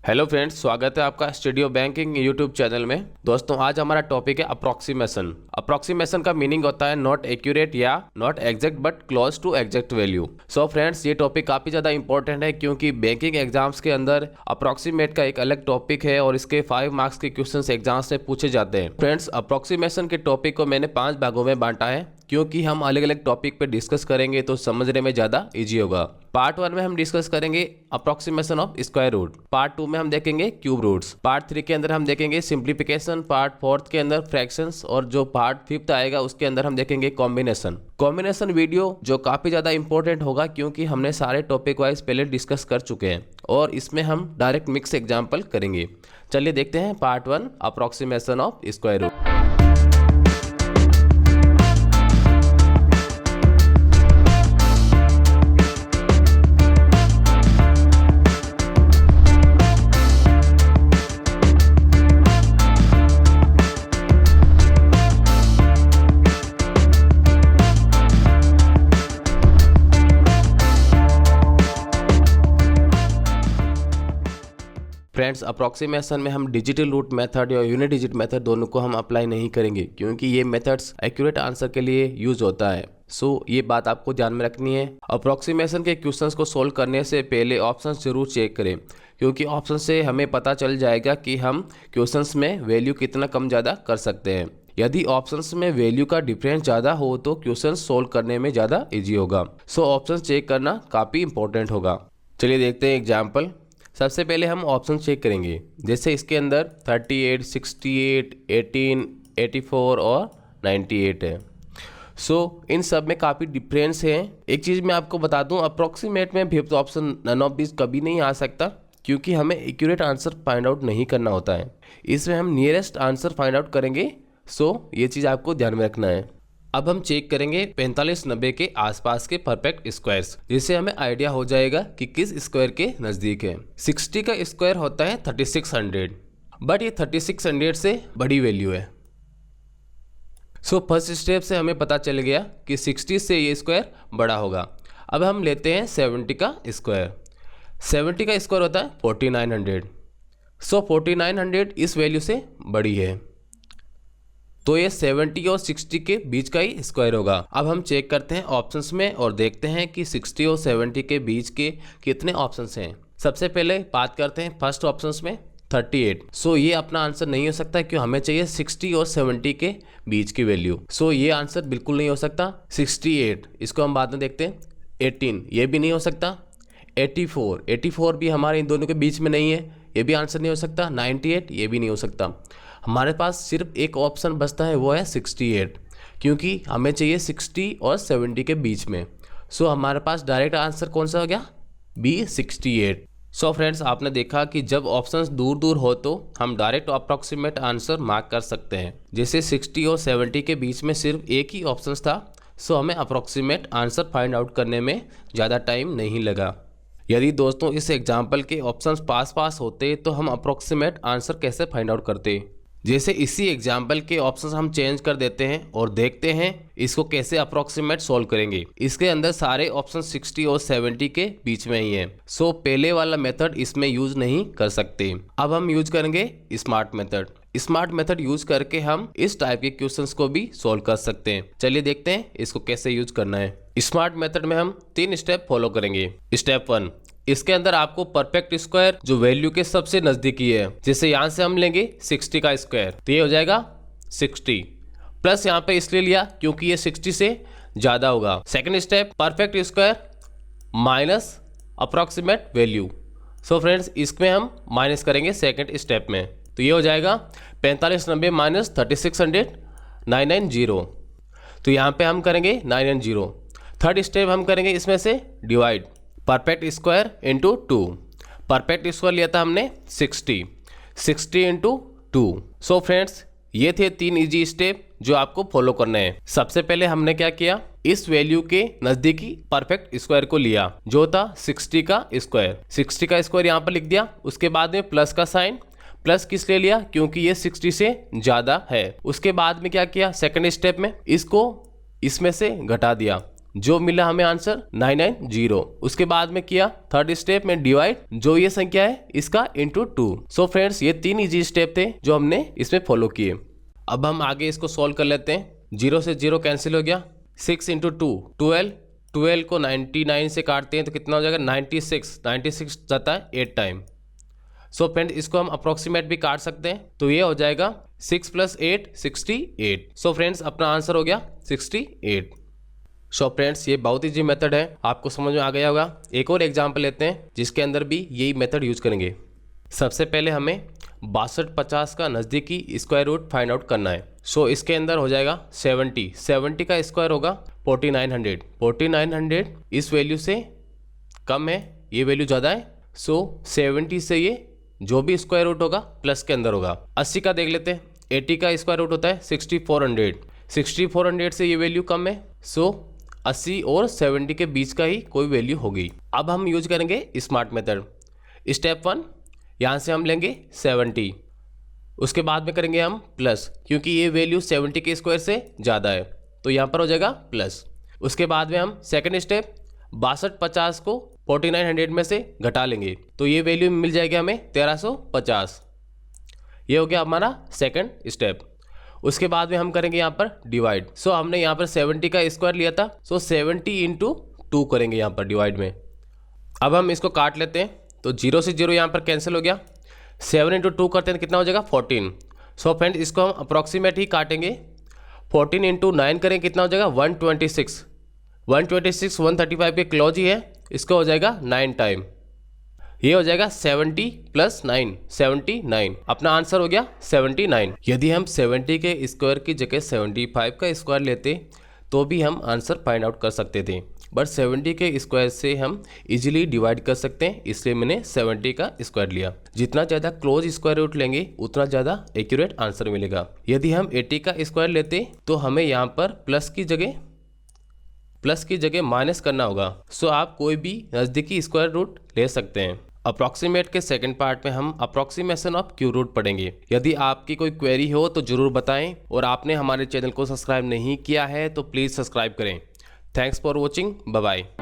Hello friends, स्वागत है आपका स्टूडियो बैंकिंग यूट्यूब चैनल में। दोस्तों, आज हमारा टॉपिक है अप्रोक्सीमेशन। अप्रोक्सीमेशन का मीनिंग होता है नॉट एक्यूरेट या not exact but close to exact value. So friends, ये टॉपिक काफ़ी ज़्यादा इंपॉर्टेंट है क्योंकि बैंकिंग एग्जाम्स के अंदर अप्रोक्सीमेट का एक अलग टॉपिक है और इसके 5 मार्क्स के क्वेश्चन एग्जाम्स में पूछे जाते हैं। फ्रेंड्स, अप्रोक्सीमेशन के टॉपिक को मैंने 5 भागों में बांटा है क्योंकि हम अलग अलग टॉपिक पे डिस्कस करेंगे तो समझने में ज़्यादा इजी होगा। पार्ट 1 में हम डिस्कस करेंगे approximation of square root. Part 2 में हम देखेंगे क्यूब रूट्स। पार्ट 3 के अंदर हम देखेंगे सिंप्लीफिकेशन। पार्ट 4 के अंदर फ्रैक्शंस और जो पार्ट 5 आएगा उसके अंदर हम देखेंगे कॉम्बिनेशन वीडियो, जो काफ़ी ज़्यादा इंपॉर्टेंट होगा क्योंकि हमने सारे टॉपिक वाइज पहले डिस्कस कर चुके हैं और इसमें हम डायरेक्ट मिक्स एग्जाम्पल करेंगे। चलिए देखते हैं part 1 approximation of square root. Friends, approximation में हम डिजिटल रूट मेथड या यूनिट डिजिट मेथड दोनों को हम अप्लाई नहीं करेंगे क्योंकि ये मेथड्स एक्यूरेट आंसर के लिए यूज होता है। ये बात आपको ध्यान में रखनी है। अप्रोक्सीमेशन के क्वेश्चंस को सोल्व करने से पहले ऑप्शंस जरूर चेक करें क्योंकि ऑप्शन से हमें पता चल जाएगा कि हम क्वेश्चंस में वैल्यू कितना कम ज़्यादा कर सकते हैं। यदि ऑप्शंस में वैल्यू का डिफरेंस ज़्यादा हो तो क्वेश्चन सोल्व करने में ज़्यादा ईजी होगा। ऑप्शन चेक करना काफ़ी इंपॉर्टेंट होगा। चलिए देखते हैं एग्जाम्पल। सबसे पहले हम ऑप्शन चेक करेंगे। जैसे इसके अंदर 38, 68, 18, 84 और 98 है। इन सब में काफ़ी डिफरेंस है। एक चीज़ मैं आपको बता दूं, अप्रोक्सीमेट में 5th option none of this कभी नहीं आ सकता क्योंकि हमें एक्यूरेट आंसर फाइंड आउट नहीं करना होता है। इसमें हम नियरेस्ट आंसर फाइंड आउट करेंगे। ये चीज़ आपको ध्यान में रखना है। अब हम चेक करेंगे 45-90 के आसपास के परफेक्ट स्क्वायर्स, जिससे हमें आइडिया हो जाएगा कि किस स्क्वायर के नज़दीक है। 60 का स्क्वायर होता है 3600, बट ये 3600 से बड़ी वैल्यू है। फर्स्ट स्टेप से हमें पता चल गया कि 60 से ये स्क्वायर बड़ा होगा। अब हम लेते हैं 70 का स्क्वायर। 70 का स्क्वायर होता है 4900। 4900 इस वैल्यू से बड़ी है तो ये 70 और 60 के बीच का ही स्क्वायर होगा। अब हम चेक करते हैं ऑप्शंस में और देखते हैं कि 60 और 70 के बीच के कितने ऑप्शंस हैं। सबसे पहले बात करते हैं फर्स्ट ऑप्शंस में 38। ये अपना आंसर नहीं हो सकता क्यों, हमें चाहिए 60 और 70 के बीच की वैल्यू। ये आंसर बिल्कुल नहीं हो सकता। 68 इसको हम बाद में देखते हैं। 18 ये भी नहीं हो सकता। 84 भी हमारे इन दोनों के बीच में नहीं है, ये भी आंसर नहीं हो सकता। 98 ये भी नहीं हो सकता। हमारे पास सिर्फ एक ऑप्शन बचता है, वो है 68 क्योंकि हमें चाहिए 60 और 70 के बीच में। हमारे पास डायरेक्ट आंसर कौन सा हो गया? बी 68। फ्रेंड्स, आपने देखा कि जब ऑप्शंस दूर दूर हो तो हम डायरेक्ट अप्रॉक्सीमेट आंसर मार्क कर सकते हैं। जैसे 60 और 70 के बीच में सिर्फ एक ही ऑप्शन था, हमें अप्रॉक्सीमेट आंसर फाइंड आउट करने में ज़्यादा टाइम नहीं लगा। यदि दोस्तों इस एग्जाम्पल के ऑप्शंस पास होते तो हम अप्रॉक्सीमेट आंसर कैसे फाइंड आउट करते? जैसे इसी एग्जाम्पल के ऑप्शंस हम चेंज कर देते हैं और देखते हैं इसको कैसे अप्रॉक्सीमेट सॉल्व करेंगे। इसके अंदर सारे ऑप्शन 60 और 70 के बीच में ही है। पहले वाला मेथड इसमें यूज नहीं कर सकते। अब हम यूज करेंगे smart method. Smart method use करके हम इस टाइप के क्वेश्चंस को भी सॉल्व कर सकते हैं। चलिए देखते हैं इसको कैसे यूज करना है। स्मार्ट मेथड में हम 3 स्टेप फॉलो करेंगे। स्टेप 1, इसके अंदर आपको परफेक्ट स्क्वायर जो वैल्यू के सबसे नजदीकी है, जैसे यहां से हम लेंगे 60 का स्क्वायर तो ये हो जाएगा 60 प्लस यहां पे इसलिए लिया क्योंकि ये 60 से ज्यादा होगा। Second step, perfect square minus approximate value. Friends, इसमें हम माइनस करेंगे सेकंड स्टेप में तो ये हो जाएगा 4590 माइनस 3600 990। तो यहाँ पे हम करेंगे 990। थर्ड स्टेप हम करेंगे इसमें से divide, perfect square into 2। Perfect square लिया था हमने 60 इंटू 2। फ्रेंड्स, ये थे 3 इजी स्टेप जो आपको फॉलो करने हैं। सबसे पहले हमने क्या किया, इस वैल्यू के नजदीकी परफेक्ट स्क्वायर को लिया जो था 60 का स्क्वायर। 60 का स्क्वायर यहाँ पर लिख दिया। उसके बाद में प्लस का साइन, प्लस किस लिए लिया क्योंकि ये 60 से ज्यादा है। उसके बाद में क्या किया, सेकंड स्टेप में इसको इसमें से घटा दिया जो मिला हमें आंसर 990। उसके बाद में किया थर्ड स्टेप में डिवाइड, जो ये संख्या है इसका इंटू 2। सो फ्रेंड्स ये 3 इजी स्टेप थे जो हमने इसमें फॉलो किए। अब हम आगे इसको सॉल्व कर लेते हैं। 0 से 0 कैंसिल हो गया, 6 इंटू 2 12, 12 को 99 से काटते हैं तो कितना हो जाएगा 96 जाता है 8 टाइम। सो फ्रेंड इसको हम अप्रोक्सीमेट भी काट सकते हैं, तो ये हो जाएगा 6 + 8 68। सो फ्रेंड्स अपना आंसर हो गया 68। सो फ्रेंड्स ये बहुत ईजी मेथड है, आपको समझ में आ गया होगा। एक और एग्जांपल लेते हैं जिसके अंदर भी यही मेथड यूज करेंगे। सबसे पहले हमें 6250 का नज़दीकी स्क्वायर रूट फाइंड आउट करना है। सो इसके अंदर हो जाएगा 70 का स्क्वायर होगा 4900। 4900 इस वैल्यू से कम है, ये वैल्यू ज़्यादा है। सो 70 से ये जो भी स्क्वायर रूट होगा प्लस के अंदर होगा। 80 का देख लेते हैं, 80 का स्क्वायर रूट होता है 6400। 6400 से ये वैल्यू कम है, सो 80 और 70 के बीच का ही कोई वैल्यू होगी। अब हम यूज करेंगे स्मार्ट मेथड। स्टेप 1, यहाँ से हम लेंगे 70, उसके बाद में करेंगे हम प्लस, क्योंकि ये वैल्यू 70 के स्क्वायर से ज़्यादा है तो यहाँ पर हो जाएगा प्लस। उसके बाद में हम सेकंड स्टेप 6250 को 4900 में से घटा लेंगे तो ये वैल्यू मिल जाएगी हमें 1350। ये हो गया हमारा सेकंड स्टेप। उसके बाद में हम करेंगे यहाँ पर डिवाइड। सो हमने यहाँ पर 70 का स्क्वायर लिया था, सो 70 इंटू 2 करेंगे यहाँ पर डिवाइड में। अब हम इसको काट लेते हैं, तो 0 से 0 यहाँ पर कैंसिल हो गया। 7 इंटू 2 करते हैं तो कितना हो जाएगा 14। सो फ्रेंड इसको हम अप्रॉक्सीमेट ही काटेंगे। 14 इंटू 9 करें कितना हो जाएगा 126। 126 135 के क्लोज ही है, इसका हो जाएगा 9 टाइम। ये हो जाएगा 70 + 9 79। अपना आंसर हो गया 79। यदि हम 70 के स्क्वायर की जगह 75 का स्क्वायर लेते तो भी हम आंसर फाइंड आउट कर सकते थे, बट 70 के स्क्वायर से हम इजीली डिवाइड कर सकते हैं, इसलिए मैंने 70 का स्क्वायर लिया। जितना ज़्यादा क्लोज स्क्वायर रूट लेंगे उतना ज़्यादा एक्यूरेट आंसर मिलेगा। यदि हम 80 का स्क्वायर लेते तो हमें यहाँ पर प्लस की जगह माइनस करना होगा। सो आप कोई भी नज़दीकी स्क्वायर रूट ले सकते हैं। अप्रॉक्सीमेट के सेकंड पार्ट में हम अप्रॉक्सीमेशन ऑफ क्यू रूट पढ़ेंगे। यदि आपकी कोई क्वेरी हो तो ज़रूर बताएं, और आपने हमारे चैनल को सब्सक्राइब नहीं किया है तो प्लीज़ सब्सक्राइब करें। Thanks for watching, bye bye.